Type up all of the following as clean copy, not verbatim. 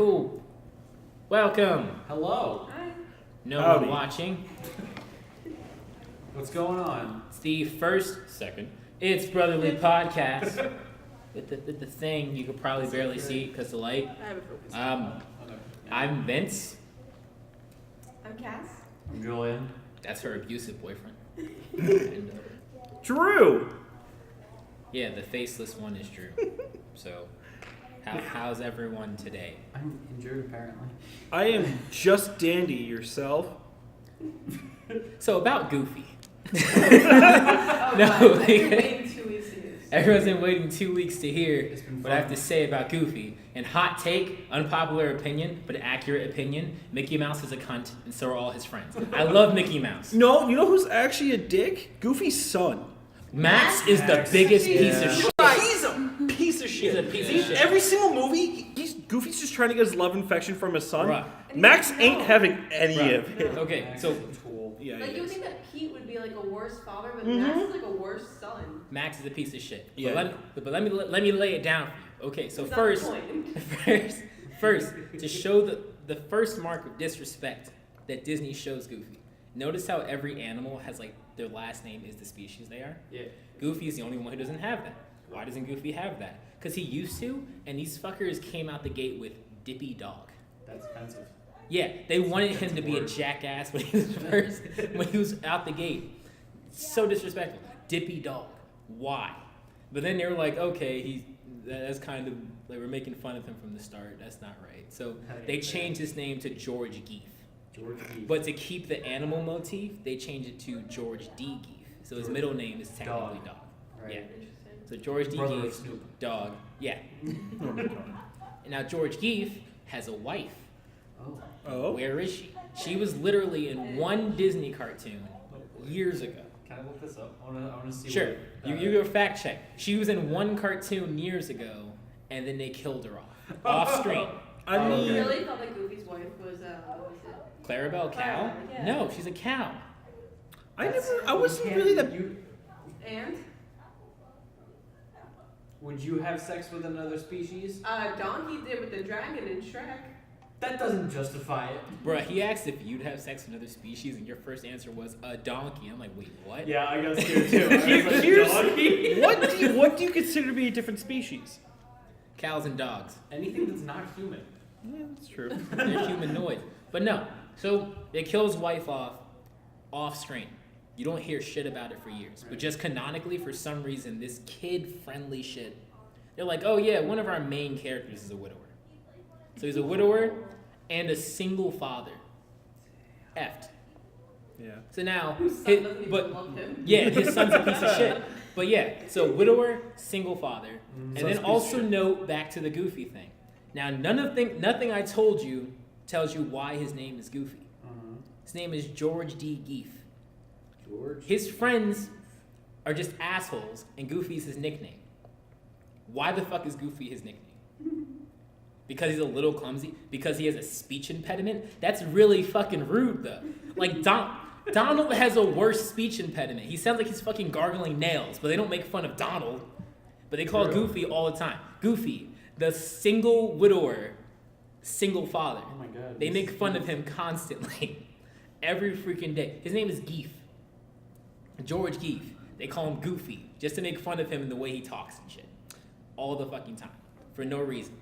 Cool. Welcome. Hello. Hi. No Howdy. one watching. What's going on? It's the second. It's Brotherly Podcast. with the thing you could probably barely see because the light. I have a focus. I'm Vince. I'm Cass. I'm Julian. That's her abusive boyfriend. And, Drew! yeah, the faceless one is Drew. So, how's everyone today? I'm injured apparently. I am just dandy yourself. So about Goofy. Oh, No, I've been waiting 2 weeks to hear this. Everyone's been waiting 2 weeks to hear It's been what I have fun. to say about Goofy. And hot take, unpopular opinion, but accurate opinion, Mickey Mouse is a cunt, and so are all his friends. I love Mickey Mouse. No, you know who's actually a dick? Goofy's son. Max is the Max. biggest piece Yeah. of shit. He's a piece of shit. He's a piece of shit. Every single movie, Goofy's just trying to get his love infection from his son. Bruh. Max ain't having any Bruh. of it. Okay, Max so is a tool. Yeah, Like, he you would is. think that Pete would be like a worse father, but Mhm. Max is like a worse son. Max is a piece of shit. Yeah. But let me lay it down for you. Okay, so That's not first, the point. first, to show the first mark of disrespect that Disney shows Goofy. Notice how every animal has like their last name is the species they are. Yeah. Goofy is the only one who doesn't have that. Why doesn't Goofy have that? Because he used to, and these fuckers came out the gate with Dippy Dog. That's offensive. Yeah, they wanted him to be a word. jackass when he was out the gate. So disrespectful. Dippy Dog. Why? But then they were like, okay, that's kind of like we're making fun of him from the start. That's not right. So they changed his name to George Geef. George Heath. But to keep the animal motif, they changed it to George D. Geef. So his middle name is technically Dog. Right. Yeah. Interesting. So George D. Brother of Geef, Snoop. Dog. Yeah. Oh my God. And now George Geef has a wife. Oh. Oh? Where is she? She was literally in one Disney cartoon years ago. Can I look this up? I wanna see. Sure, what, you go fact check. She was in one cartoon years ago, and then they killed her off screen. I Oh, mean, You okay. really thought that Goofy's wife was, what was it? Clarabelle Cow? Yeah. No, she's a cow. I wasn't really that. And? Would you have sex with another species? Donkey did with the dragon in Shrek. That doesn't justify it. Bruh, he asked if you'd have sex with another species, and your first answer was a donkey. I'm like, wait, what? Yeah, I got scared too. I was like, Here's- donkey? What do you consider to be a different species? Cows and dogs. Anything that's not human. Yeah, that's true. They're humanoid. But no, so they kill his wife off screen. You don't hear shit about it for years. But just canonically, for some reason, this kid-friendly shit, they're like, oh yeah, one of our main characters is a widower. So he's a widower and a single father. Effed. Yeah. So now, Whose son his- doesn't even but love him. yeah, his son's a piece of shit. But yeah, so widower, single father, and Son's a piece then of also shit. note back to the Goofy thing. Now, nothing I told you tells you why his name is Goofy. His name is George D. Geef. George. His friends are just assholes, and Goofy's his nickname. Why the fuck is Goofy his nickname? Because he's a little clumsy? Because he has a speech impediment? That's really fucking rude, though. Like, Donald has a worse speech impediment. He sounds like he's fucking gargling nails, but they don't make fun of Donald. But they call True. Goofy all the time. Goofy, the single widower, single father. Oh my god. They this make is fun of huge. him constantly. Every freaking day. His name is Geef. George Geef. They call him Goofy just to make fun of him and the way he talks and shit. All the fucking time. For no reason.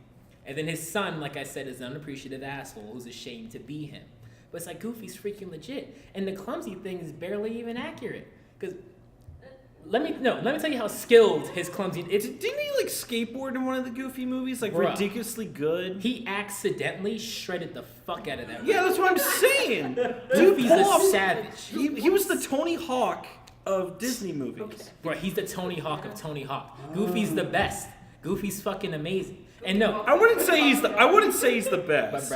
And then his son, like I said, is an unappreciative asshole who's ashamed to be him. But it's like Goofy's freaking legit. And the clumsy thing is barely even accurate. Because let me tell you how skilled his clumsy Didn't he like skateboard in one of the Goofy movies? Like Bruh. ridiculously good. he accidentally shredded the fuck out of that. Yeah, that's what I'm saying. Dude, Goofy's pull a off- savage. He was the Tony Hawk of Disney movies. Bro, he's the Tony Hawk of Tony Hawk. Goofy's the best. Goofy's fucking amazing. And no, I wouldn't say he's the best.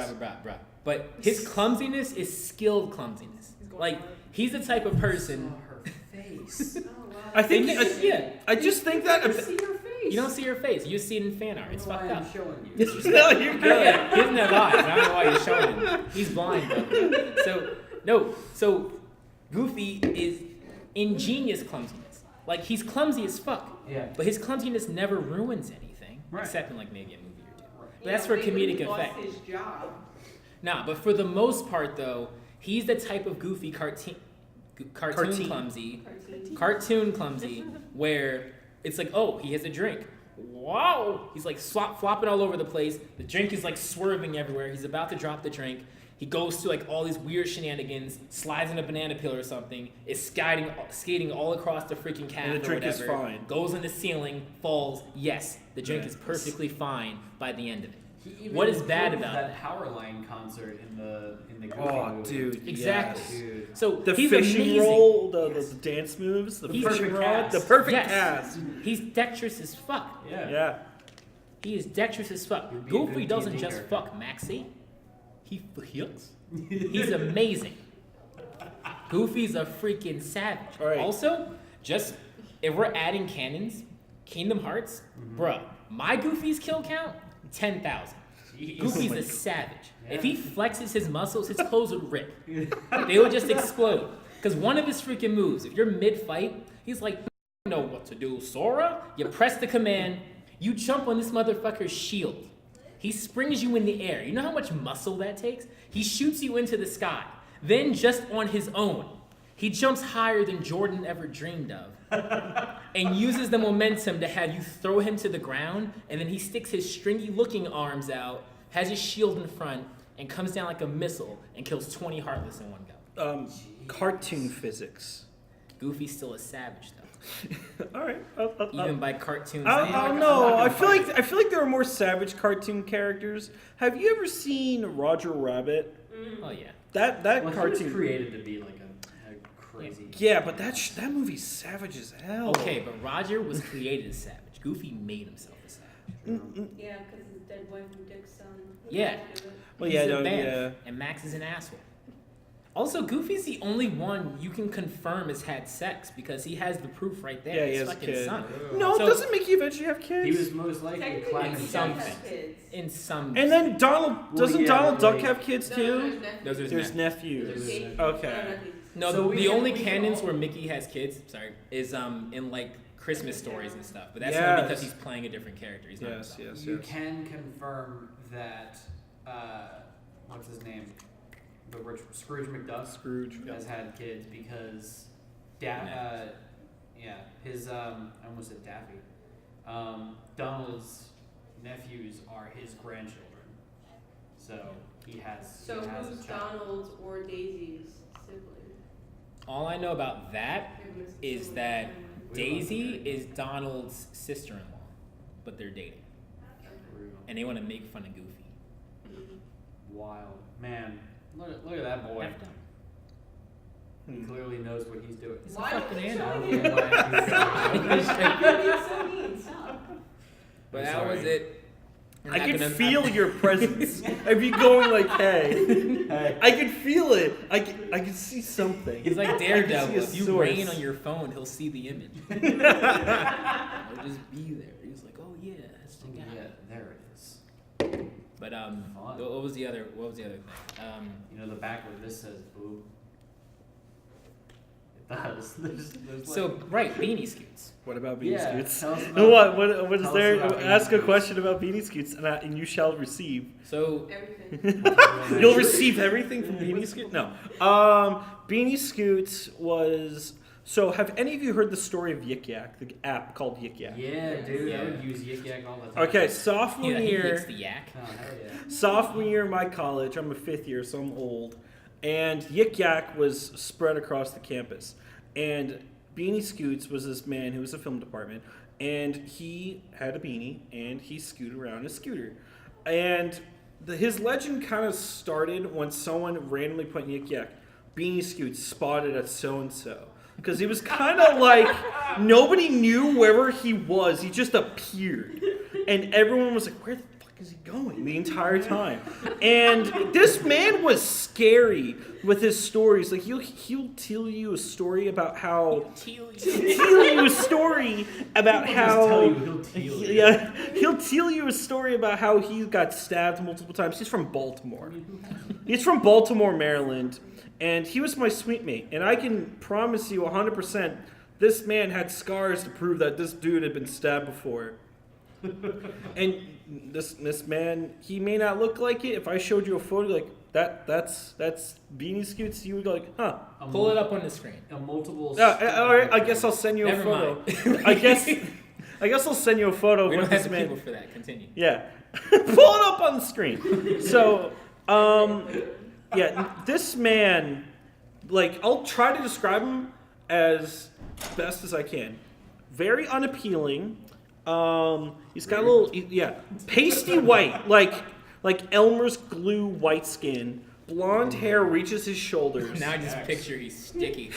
but his clumsiness is skilled clumsiness. Like, he's the type of person. Saw her face. Oh, wow. I think Yeah. I just think I that see your face. You don't see her face. You just see it in fan art. It's That's fucked why up. I'm showing you. no, you're good. Yeah, he doesn't have eyes. I don't know why you're showing him. He's blind, bro. So Goofy is ingenious clumsiness. Like, he's clumsy as fuck. Yeah. But his clumsiness never ruins anything. Right. Except in, like, maybe a movie or two. Right. that's for comedic He lost effect. his job. Nah, but for the most part though, he's the type of goofy cartoon Cartoon. clumsy where it's like, oh, he has a drink. Wow! He's like flopping all over the place. The drink is like swerving everywhere. He's about to drop the drink. He goes to like all these weird shenanigans, slides in a banana peel or something, is skating all across the freaking caf And the drink or is whatever, fine. goes in the ceiling, falls. Yes, the drink Yeah. is perfectly fine by the end of it. He even What is bad included about that it? Power Line concert in the Goofy Oh, movie. dude. Exactly. Yes. Dude. So The he's fishing amazing. roll, the dance moves, the He's fishing perfect rod, cast. the perfect Yes. cast. He's dexterous as fuck. Yeah. He is dexterous as fuck. He'd be a Goofy good doesn't D&D just character. fuck Maxie. He fucks. He's amazing. Goofy's a freaking savage. All right. Also, just if we're adding canons, Kingdom Hearts, bruh, my Goofy's kill count 10,000. Goofy's a savage. If he flexes his muscles, his clothes would rip. They would just explode. Because one of his freaking moves, if you're mid-fight, he's like, "You know what to do, Sora." You press the command, you jump on this motherfucker's shield. He springs you in the air. You know how much muscle that takes? He shoots you into the sky. Then, just on his own, he jumps higher than Jordan ever dreamed of and uses the momentum to have you throw him to the ground, and then he sticks his stringy-looking arms out, has his shield in front, and comes down like a missile and kills 20 Heartless in one go. Cartoon physics. Goofy's still a savage, though. All right. Even by cartoon I standards. don't know. I feel like there are more savage cartoon characters. Have you ever seen Roger Rabbit? Oh, yeah. That Well, he was cartoon. created to be like a crazy. Yeah, but that movie's savage as hell. Okay, but Roger was created as savage. Goofy made himself a savage. Yeah, because his dead wife and Dick's son. Yeah. Well, He's yeah, a no, band, yeah. and Max is an asshole. Also, Goofy's the only one you can confirm has had sex because he has the proof right there. Yeah, he His has a fucking kid. son. No, So- it doesn't make you eventually have kids. He was most likely Technically, clapping he some does things. have kids. In some. And then Donald doesn't yeah, Donald but Duck like- have kids No, too? Those are his There's nephews. nephews. There's Okay. No, So we the can- only we can canons all- where Mickey has kids, is in like Christmas stories and stuff. But that's Yes. only because he's playing a different character. He's not Yes, himself. yes, You yes. can confirm that what's his name? The rich Scrooge McDuck Scrooge. has had kids because his I almost said Daffy. Donald's nephews are his grandchildren. So he has So he has who's a child. Donald's or Daisy's sibling? All I know about that Who was is the that sibling? Daisy is Donald's sister-in-law, but they're dating, and they want to make fun of Goofy. Wild man. Look at that boy. F them. He clearly knows what he's doing. It's a Why fucking would you animal. show him? You're being so mean. Stop. But I'm that sorry. was it. I'm I not can gonna- feel your presence. I'd be going like, hey. Hey. I can feel it. I can see something. He's like I can Daredevil. see a If you source. rain on your phone, he'll see the image. He'll just be there. He's like, oh yeah, that's the guy. Yeah, there it is. But Fun. what was the other thing? You know the back where this says boo. It does. There's So right, Beaniescoots. What about yeah. Beaniescoots? Tell us No, about what is tell us there? about Ask a Beaniescoots. question about Beaniescoots, and you shall receive. So Everything. You'll receive everything from Beaniescoots. No, Beaniescoots was. So, have any of you heard the story of Yik Yak, the app called Yik Yak? Yeah, dude. I Yeah. would use Yik Yak all the time. Okay, sophomore he year. licks the yak. Oh, hell yeah. Sophomore year in my college, I'm a fifth year, so I'm old. And Yik Yak was spread across the campus. And Beanie Scoots was this man who was a film department. And he had a beanie, and he scooted around a scooter. And his legend kind of started when someone randomly put in Yik Yak, Beanie Scoots spotted at so-and-so. Because he was kind of like, nobody knew wherever he was. He just appeared. And everyone was like, where the fuck is he going the entire time? And this man was scary with his stories. Like, he'll tell you a story about how... He'll tell you a story about how... He'll tell you a story about how he got stabbed multiple times. He's from Baltimore. He's from Baltimore, Maryland. And he was my suite mate. And I can promise you 100% this man had scars to prove that this dude had been stabbed before. And this man, he may not look like it. If I showed you a photo like that's Beaniescoots, you would go like, huh? Pull it up on the screen. A multiple. All right, I guess I'll send you a Never photo. mind. I guess I'll send you a photo We of don't what have this the man. people for that. Continue. Yeah, pull it up on the screen. So, yeah, this man, like, I'll try to describe him as best as I can. Very unappealing. He's got a little, pasty white, like Elmer's glue white skin. Blonde hair reaches his shoulders. Now I just picture he's sticky.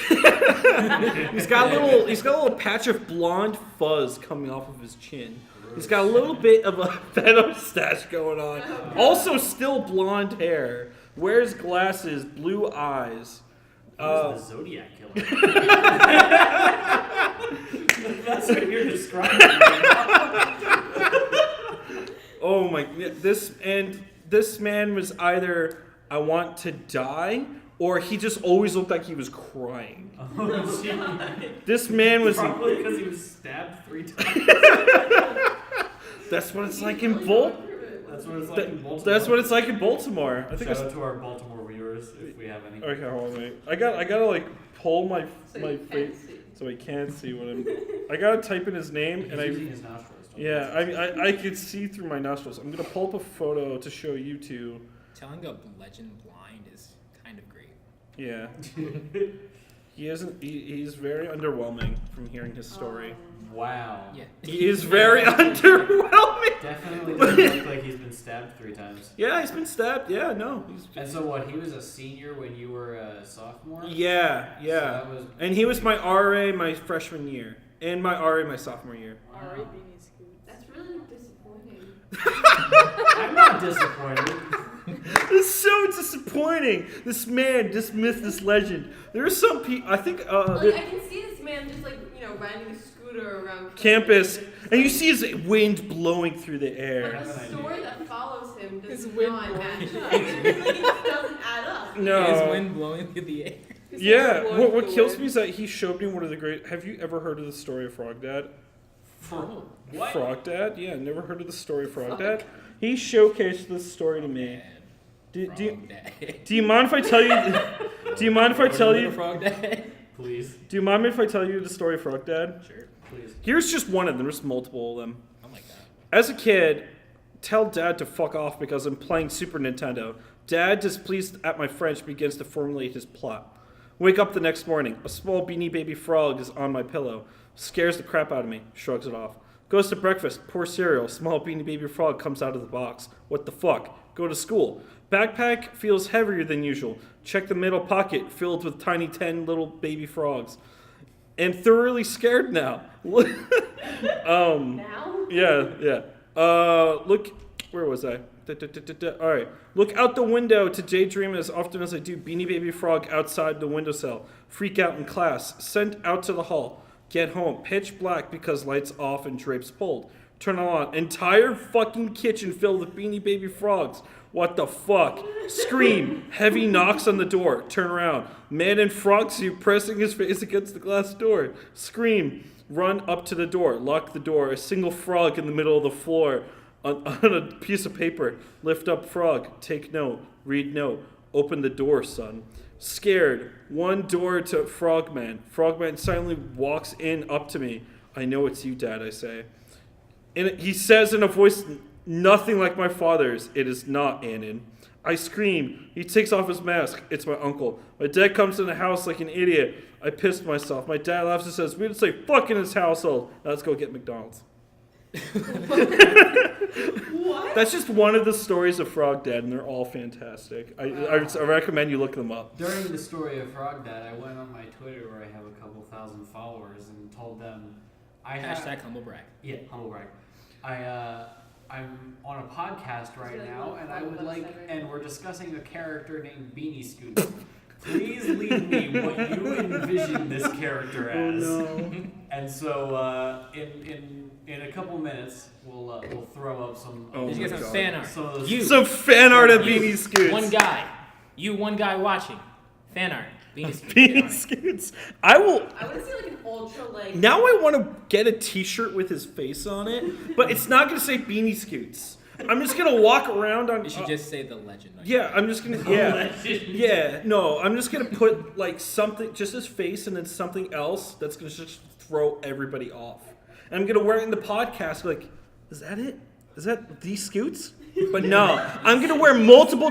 He's got a little patch of blonde fuzz coming off of his chin. He's got a little bit of a pedo stash going on. Also, still blonde hair. Wears glasses, blue eyes. He's the Zodiac killer. That's what you're describing. Oh my! This man was either I want to die, or he just always looked like he was crying. Oh, gee. This man was. Probably because he was stabbed 3 times. That's what it's like in Baltimore. That's what it's like in Baltimore. That's what it's like in Baltimore. I think. Shout out to our Baltimore viewers if we have any. Okay, hold on, wait. I gotta like pull my So my you can't face see. so he can't see what I'm. I gotta type in his name He's and using his nostrils. Don't Yeah, I could see through my nostrils. I'm gonna pull up a photo to show you two. Telling a legend blind is kind of great. Yeah. He isn't. He's very underwhelming from hearing his story. Wow. Yeah. He is very underwhelming. Definitely doesn't look like he's been stabbed 3 times. Yeah, he's been stabbed. Yeah, no. And so what? He was a senior when you were a sophomore. Yeah, So yeah. that was. And he was my RA my freshman year, and my RA my sophomore year. Alright, Beaniescoots. That's really disappointing. I'm not disappointed. It's so disappointing. This man, this myth, this legend. There are some people. I think. Like, I can see this man just riding a scooter around Campus, and you see his wind blowing through the air. But the story that follows him does His wind not blowing. match up. It just doesn't add up. No. His wind blowing through the air. Yeah, what kills me is that he showed me one of the great. Have you ever heard of the story of Frog Dad? What? Frog Dad? Yeah, never heard of the story of Frog Dad? He showcased this story to me. Do you mind if I tell you? Do you mind if I tell you? Frog Dad? Please. Do you mind if I tell you the story of Frog Dad? Sure. Please. Here's just one of them. There's multiple of them. Oh my god. As a kid, tell Dad to fuck off because I'm playing Super Nintendo. Dad, displeased at my French, begins to formulate his plot. Wake up the next morning. A small beanie baby frog is on my pillow. Scares the crap out of me. Shrugs it off. Goes to breakfast. Poor cereal. Small beanie baby frog comes out of the box. What the fuck? Go to school. Backpack feels heavier than usual. Check the middle pocket filled with tiny 10 little baby frogs. And thoroughly scared now. Now? Yeah. Look, where was I? All right. Look out the window to daydream as often as I do. Beanie Baby Frog outside the windowsill. Freak out in class. Sent out to the hall. Get home. Pitch black because lights off and drapes pulled. Turn on. Entire fucking kitchen filled with Beanie Baby Frogs. What the fuck? Scream. Heavy knocks on the door. Turn around. Man in frog suit pressing his face against the glass door. Scream. Run up to the door. Lock the door. A single frog in the middle of the floor. On a piece of paper. Lift up frog. Take note. Read note. Open the door, son. Scared. One door to Frogman. Frogman silently walks in up to me. I know it's you, Dad, I say. And he says in a voice nothing like my father's. It is not, Annan. I scream. He takes off his mask. It's my uncle. My dad comes in the house like an idiot. I pissed myself. My dad laughs and says, we didn't say fuck in his household. Now let's go get McDonald's. What? That's just one of the stories of Frog Dad, and they're all fantastic. I recommend you look them up. During the story of Frog Dad, I went on my Twitter where I have a couple thousand followers and told them Hashtag humble brag. Yeah, humble brag. I'm on a podcast right now, and I would like, and we're discussing a character named Beaniescoots. Please leave me what you envision this character as. Oh no. And so, in a couple minutes, we'll throw up some. Oh Did you my get some God. fan art? Some of those- You. Some fan art of You. Beaniescoots. One guy. You, one guy watching. Fan art. Beanie Scoots. I will. I want to see like an ultra like. Now I want to get a T-shirt with his face on it, but it's not going to say Beanie Scoots. I'm just going to walk around on. You should just say the legend. Yeah, I'm just going to. Yeah. No, I'm just going to put like something, just his face, and then something else that's going to just throw everybody off. And I'm going to wear it in the podcast. Like, is that it? Is that these Scoots? But no, I'm going to wear multiple.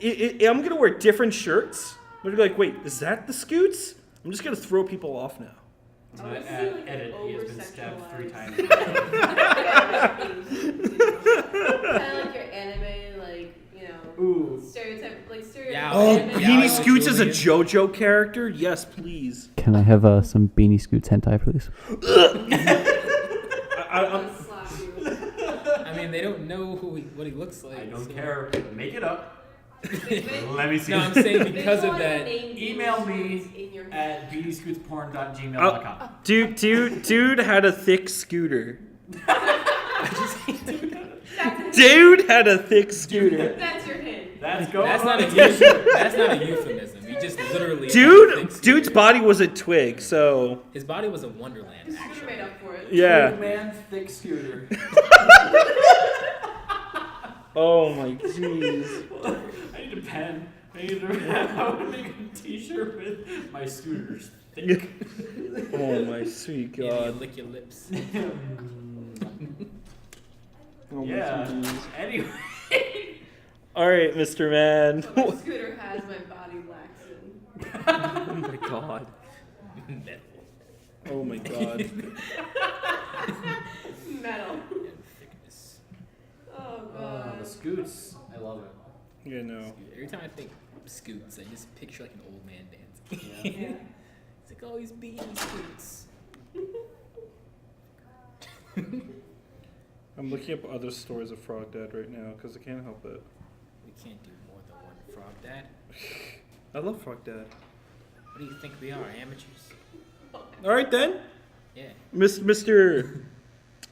I'm going to wear different shirts. I'm going to be like, wait, is that the Scoots? I'm just going to throw people off now. Edit, he has been stabbed 3 times. Kind of like your anime, like, you know, Ooh. stereotype. Yeah. Oh, Yeah, Beanie yeah, Scoots is a Julian. JoJo character? Yes, please. Can I have some Beanie Scoots hentai, please? I'll slap you. I mean, they don't know what he looks like. I don't so- care. Make it up. Big Let me see. No, I'm saying Big because of one that. named Email Beaniescoots me in your head. at beaniescootsporn.gmail.com. Dude had a thick scooter. Dude had a thick scooter. That's your hint. That's going That's on not a the t-shirt. that's not a euphemism. He just literally. had a thick scooter. Dude's body was a twig, so His body was a wonderland. You Actually. made up for it. yeah. Twig man, thick scooter. Oh my jeez. I need a pen. I need to make a t-shirt with my scooters thick. Oh my sweet Yeah, you god. lick your lips. Oh my Yeah. jeez. Anyway. All right, Mr. Man. So my scooter has my body waxen. Oh my god. Metal. Oh my god. Metal. And thickness. Oh The god. scoots. I love it. Yeah, no. Every time I think scoots, I just picture like an old man dancing. Yeah. It's like, oh, he's Beanie Scoots. I'm looking up other stories of Frog Dad right now because I can't help it. We can't do more than one frog dad. I love Frog Dad. What do you think we are, amateurs? All right then. Yeah. Mr.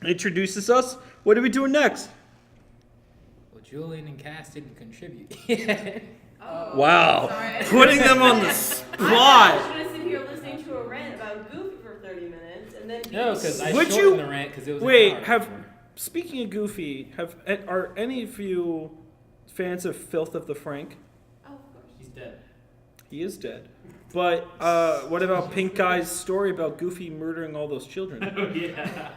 introduces us. What are we doing next? Well, Julian and Cass didn't contribute. Oh. Wow. Sorry. Putting them on the I spot. was going to sit here listening to a rant about Goofy for 30 minutes and then. No, because I Would shortened you- the rant because it was Wait, an hour. have speaking of Goofy, are any of you fans of Filth of the Frank? Oh, of course. He's dead. He is dead. But what about Pink Guy's story about Goofy murdering all those children? Oh yeah. God.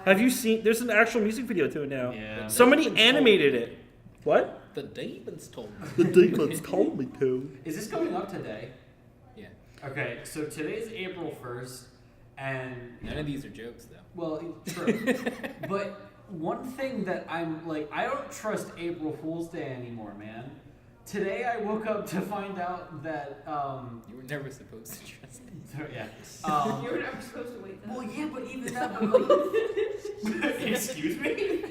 Have you seen? There's an actual music video to it now. Yeah. Somebody animated it. What? The demons told me. The demons told me to. Is this going up today? Yeah. Okay, so today's April 1st, and None of these are jokes, though. well, true. But one thing that I'm like, I don't trust April Fool's Day anymore, man. Today I woke up to find out that You were never supposed to trust me. so, yeah. You were never supposed to wait that Well, long. yeah, but even that. But like, excuse me.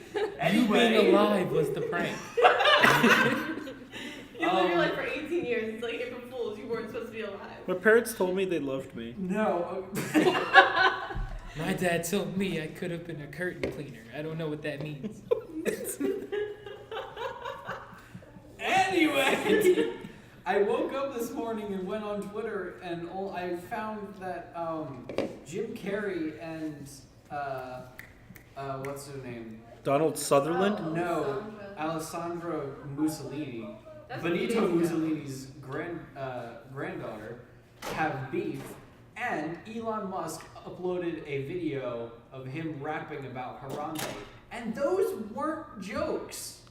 You being alive was the prank. You lived your life for 18 years. It's like April Fools. You weren't supposed to be alive. My parents told me they loved me. No. My dad told me I could have been a curtain cleaner. I don't know what that means. Anyway, I woke up this morning and went on Twitter, and I found that Jim Carrey and what's her name? Donald Sutherland? Oh, No, Alessandra. Alessandra Mussolini, That's Benito what it is. Mussolini's granddaughter, have beef, and Elon Musk uploaded a video of him rapping about Harambe, and those weren't jokes.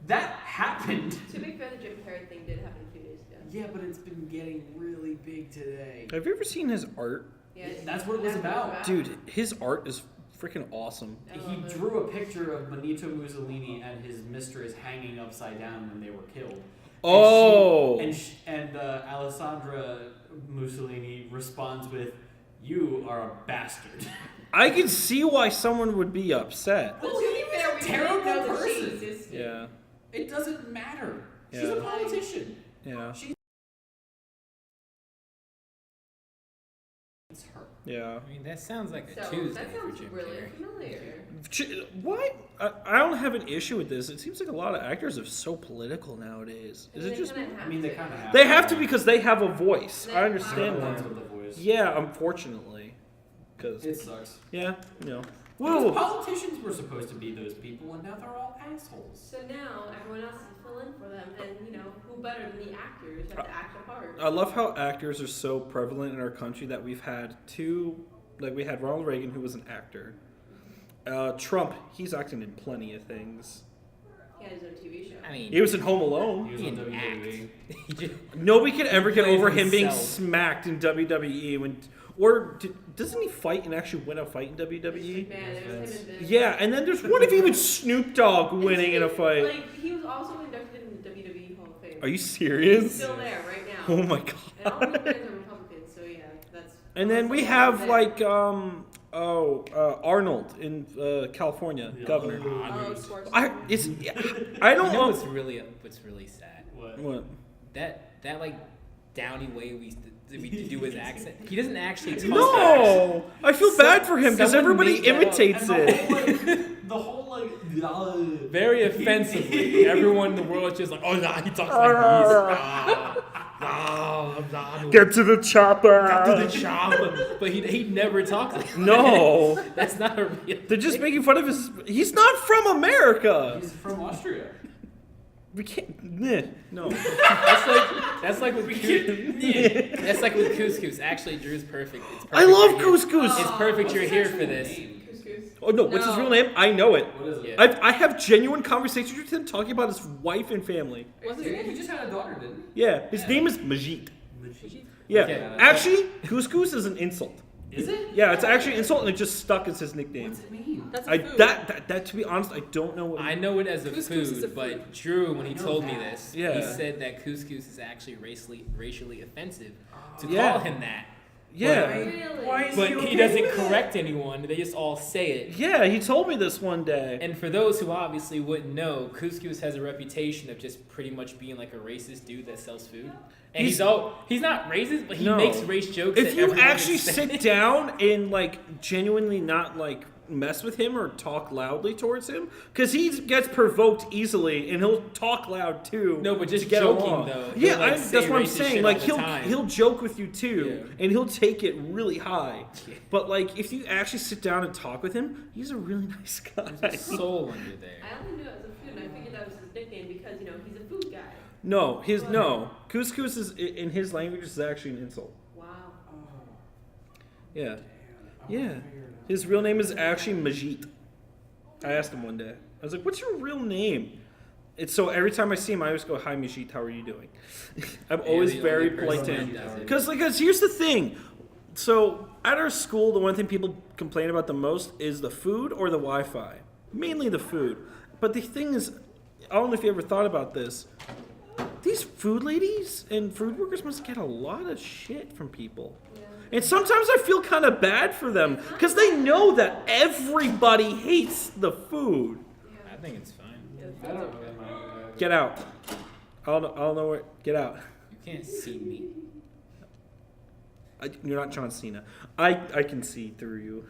That happened. To be fair, the Jim Carrey thing did happen a few days ago. Yeah, but it's been getting really big today. Have you ever seen his art? Yeah, That's what it was about. Dude, his art is freaking awesome. I He love it. drew a picture of Benito Mussolini and his mistress hanging upside down when they were killed. Oh! And Alessandra Mussolini responds with, "You are a bastard." I can see why someone would be upset. Well, to be fair, we Terrible didn't know that she person. existed. Yeah, It doesn't matter. She's Yeah. a politician. yeah. It's her. Yeah. I mean, that sounds like a So Tuesday that for sounds Jim really Carrey. familiar. What? I don't have an issue with this. It seems like a lot of actors are so political nowadays. Is it just me? I mean, they kind of have. They have to because they have a voice. I They're understand the ones that. with the voice. Yeah, unfortunately. Because, It sucks. yeah, you know. Because Whoa. politicians were supposed to be those people, and now they're all assholes. So now everyone else is fill in for them, and you know who better than the actors have to act a part. I love how actors are so prevalent in our country that we've had two, like we had Ronald Reagan, who was an actor. Trump, he's acting in plenty of things. He had his own TV show. I mean, He was in Home Alone. He was he on didn't WWE. act. He just, Nobody could ever get plays over him being himself. smacked in WWE. Doesn't he fight and actually win a fight in WWE? Man, it was him and Vince. Yeah, and then there's one of even Snoop Dogg winning in a fight. Like he was also inducted in the WWE Hall of Fame. Are you He's serious? still there right now. Oh my And all god. his fans are Republicans, so yeah, that's. And then we that's have there. like Arnold in California, governor. Oh, sports. I don't you know know. what's really sad? What? That like downy way we do his accent. He doesn't actually talk. No, I feel bad for him because Someone everybody made that up. imitates it. The whole like Very offensively. Everyone in the world is just like, oh nah, he talks like this. Get to the chopper. Got to the shop, but he never talks like that. No, That's not a real. they're just making fun of his. He's not from America. He's from Austria. We can't. No. That's like with that's like with couscous. Actually, Drew's perfect. It's perfect I love you're here. couscous. It's perfect you're What's here his for this. name? Couscous. Oh no, what's his No. real name? I know it. What is it? Yeah. I have genuine conversations with him talking about his wife and family. What's his Dude, he name? just had a daughter, didn't Yeah, his name is Majid. he? Yeah, Okay. actually, couscous is an insult. Is it? Yeah, it's actually an insult, and it just stuck as his nickname. What's it mean? That's a I food. that to be honest, I don't know what. I know it as a Couscous is a food, but Drew, when he I know told me that. this, Yeah. he said that couscous is actually racially offensive to Yeah. call him that. Yeah, Really? But he doesn't correct anyone. They just all say it. yeah, he told me this one day. And for those who obviously wouldn't know, Couscous has a reputation of just pretty much being like a racist dude that sells food. And he's not racist, but he No. makes race jokes. If that you everyone actually is saying. sit down and like genuinely not like mess with him or talk loudly towards him, because he gets provoked easily and he'll talk loud too. No, but just to get joking, along. though. Yeah, He'll, like, say that's what I'm racist saying. shit Like all the time. he'll joke with you too, Yeah. and he'll take it really high. Yeah. But like if you actually sit down and talk with him, he's a really nice guy. There's a soul under there. I only knew it as a food, and I figured that was his nickname because you know he's a food guy. No, couscous is in his language is actually an insult. Wow. Yeah, yeah. His real name is actually Majid. I asked him one day. I was like, "What's your real name?" It's so every time I see him, I always go, "Hi, Majid. How are you doing?" I'm You're always the very only polite to person him. that does it. Because here's the thing. So at our school, the one thing people complain about the most is the food or the Wi-Fi. Mainly the food. But the thing is, I don't know if you ever thought about this. These food ladies and food workers must get a lot of shit from people. Yeah. And sometimes I feel kind of bad for them because they know that everybody hates the food. I think it's fine. I don't know. Get out. I don't know where. Get out. You can't see me. You're not John Cena. I can see through you.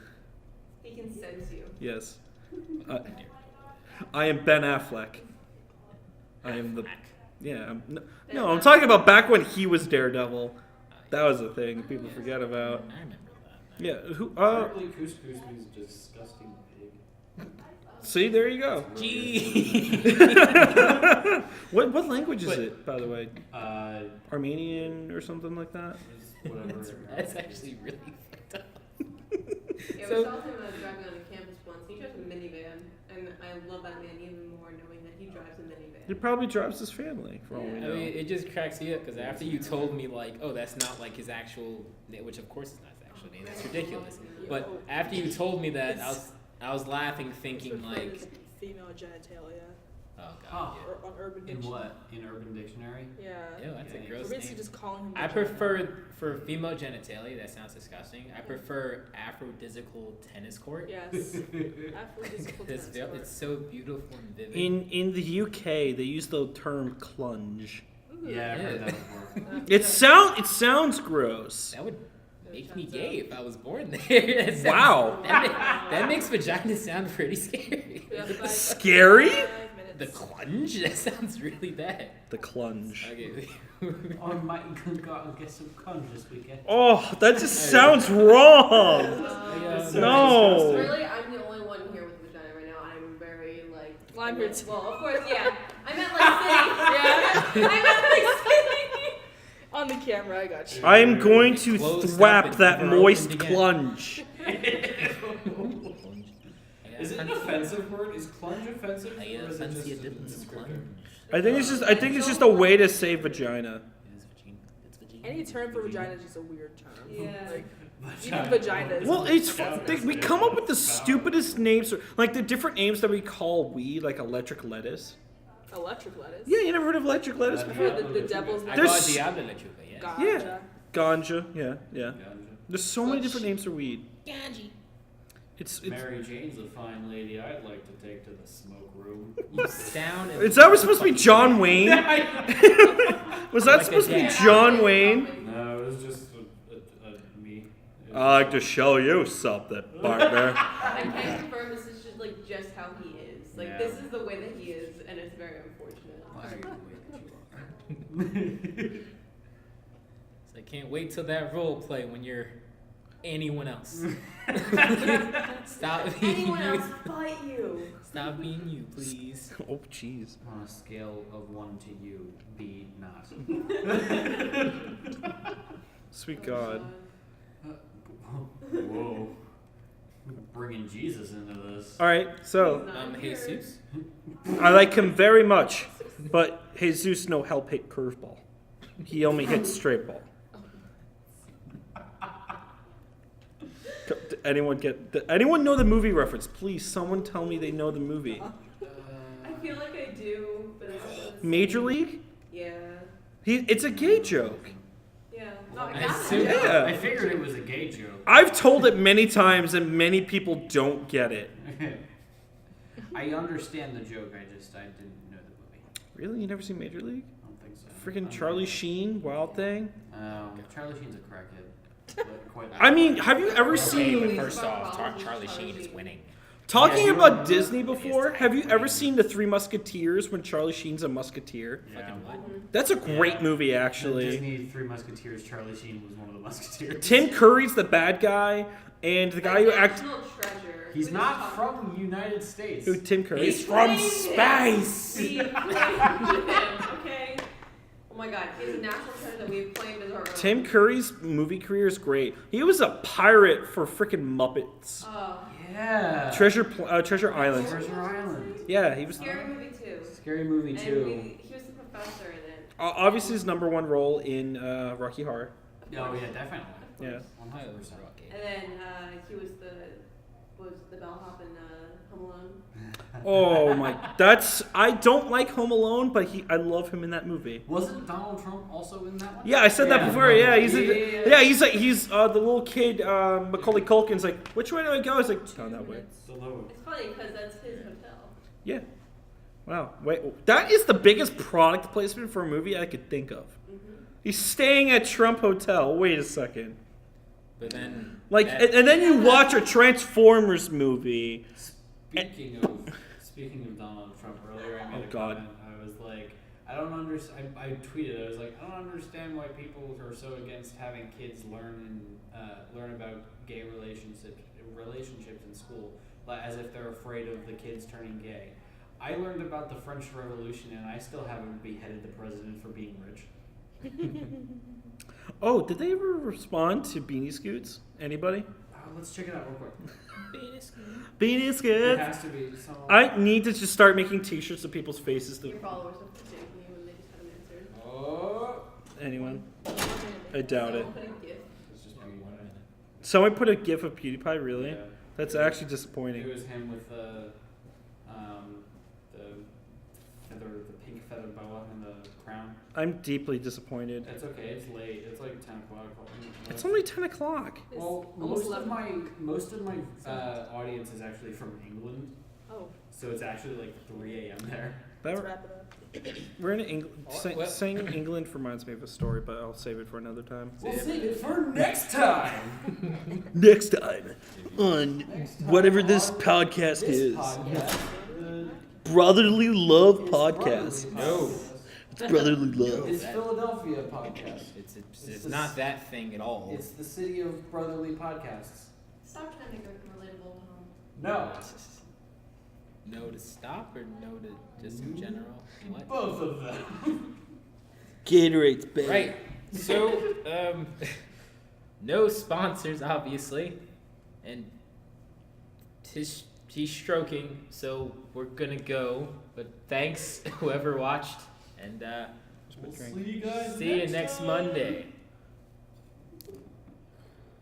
He can sense you. Yes. I am Ben Affleck. I am the. Yeah. No, I'm talking about back when he was Daredevil. That was a thing people forget about. I remember that. Yeah. Who? Apparently, couscous means disgusting pig. See, there you go. Gee. What language is But- it, by the way? Armenian or something like that? Whatever. That's actually really fucked up. Yeah, So- we saw him driving on a campus once. He drives a minivan, and I love that man even more knowing that he drives a minivan. He probably drives his family, for all we I know. mean, it just cracks me up because after you told me like, oh, that's not like his actual name, which of course is not his actual name. That's ridiculous. But after you told me that, I was laughing, thinking like, female genitalia oh god, Oh. yeah. or on Urban In Dictionary. what? In Urban Dictionary? Yeah. Ew, that's a Yeah. gross We're basically name. just calling him. I vagina. prefer for female genitalia. That sounds disgusting. I prefer aphrodisiacal tennis court. Yes. Aphrodisiacal It's, tennis court. it's so beautiful and vivid. In the UK, they use the term clunge. Ooh. Yeah, I've heard Yeah. that before. It sounds gross. that would Makes me gay if I was born there. That sounds- Wow. That makes vagina sound pretty scary. We have Scary? 5 The minutes. clunge? That sounds really bad. The clunge. Okay. I might go out and get some conch this weekend. Oh, that just sounds wrong. No. Really, I'm the only one here with a vagina right now. I'm very like. Well, I'm here too. Well, of course, yeah. I meant like sitting. I meant like sitting. On the camera, I got you. I'm going to Closed up thwap and that never moist opened again. clunge. Is it an offensive word? Is clunge offensive? I Or is it fancy a just dip in some descriptor? clunge. I think it's just a way to say vagina. It is vagina. It's vagina. Any term for vagina is just a weird term. Yeah. Like, even vagina is. Well, we come up with the stupidest names, like the different names that we call weed, like electric lettuce. Electric lettuce. Yeah, you never heard of electric lettuce before? The devil's I There's- got Diablo Lechuga, yeah. Ganja. Ganja, yeah. Ganja. There's so many different names for weed. Ganji. It's Mary Jane's a fine lady I'd like to take to the smoke room. You sound. is that was supposed to be John Wayne? Was that Like supposed to be a dad. John Wayne? No, it was just me. I'd like to show you something, partner. I can confirm this is just how he is. Like Yeah. this is the way that he is, and it's very unfortunate. Why are you the way that you are? So I can't wait till that role play when you're anyone else. Stop being Anyone you. else but you. Stop being you, please. Oh, jeez. On a scale of 1 to you, be not. Sweet God. Whoa. Bringing Jesus into this. All right, so He's not here. Jesus. I like him very much, but Jesus no help hit curveball. He only hits straight ball. Anyone know the movie reference? Please, someone tell me they know the movie. I feel like I do, but I don't know the Major same. League? Yeah. It's a gay joke. Yeah. No, I I got assume- it. Yeah. I figured it was a gay joke. I've told it many times, and many people don't get it. I understand the joke, I didn't know the movie. Really, you never seen Major League? I don't think so. Freaking Charlie Sheen, Wild Thing. Charlie Sheen's a crackhead. But quite I mean, have you ever Okay, seen? but first off, Charlie Sheen is winning. Talking Yeah, about Disney before, have you ever seen The Three Musketeers when Charlie Sheen's a musketeer? Yeah. Fucking what? That's a great Yeah. movie, The actually. Disney Three Musketeers, Charlie Sheen was one of the Musketeers. Tim Curry's the bad guy, and the guy who acts. National treasure. He's We not just from the United States. Who, Tim Curry? He's from played him. space. We played him, okay? Oh my god, he's a national treasure that we've claimed as our own. Tim Curry's movie career is great. He was a pirate for freaking Muppets. Yeah. Treasure Island. Treasure Island. Yeah, he was. Scary movie too. Scary movie And too. he was the professor in it. Obviously, his number one role in Rocky Horror. Oh yeah, definitely. Yeah. 100%. And then he was the bellhop in Home Alone. Oh my, I don't like Home Alone, but I love him in that movie. Wasn't Donald Trump also in that one? Yeah, I said that before. Yeah, he's Yeah. he's the little kid. Macaulay Culkin's like, which way do I go? He's like, down that way. The low. It's funny because that's his hotel. Yeah. Wow. Wait, that is the biggest product placement for a movie I could think of. He's staying at Trump Hotel. Wait a second. But then, Like, and then you watch a Transformers movie. Speaking of Donald Trump, earlier I made Oh, a God. comment. I was like, I don't understand. I tweeted. I was like, I don't understand why people are so against having kids learn about gay relationships in school, like, as if they're afraid of the kids turning gay. I learned about the French Revolution, and I still haven't beheaded the president for being rich. Oh, did they ever respond to Beaniescoots? Anybody? Let's check it out real quick. It Beaniescoots. has to be someone. I need to just start making T-shirts of people's faces. Your followers have to thank me when they just had an answer. Oh, Anyone? I doubt it. Someone put a gift. it's just maybe 1 minute. Someone put a GIF of PewDiePie. Really? Yeah. That's actually It disappointing. was him with the pink feather boa and the crown. I'm deeply disappointed. It's okay. It's late. It's like 10 o'clock. It's only 10 o'clock. It's Well, almost most of my audience is actually from England, Oh. so it's actually like 3 a.m. there. Let's That, wrap it up. we're in England. What? Saying England reminds me of a story, but I'll save it for another time. We'll save it for next time. Next time on Next time whatever this on podcast this is. podcast, the- Brotherly Love it's Podcast. Brotherly No. Podcast. It's Brotherly Love. It's Philadelphia podcast. It's the not that thing at all. It's the city of brotherly podcasts. Stop trying to make it relatable. No, No to stop or no to just in general? What? both of them. Gatorade's bad. Right. So, no sponsors, obviously, and he's stroking. So we're gonna go. But thanks whoever watched, and We'll see you guys see you next time. Monday.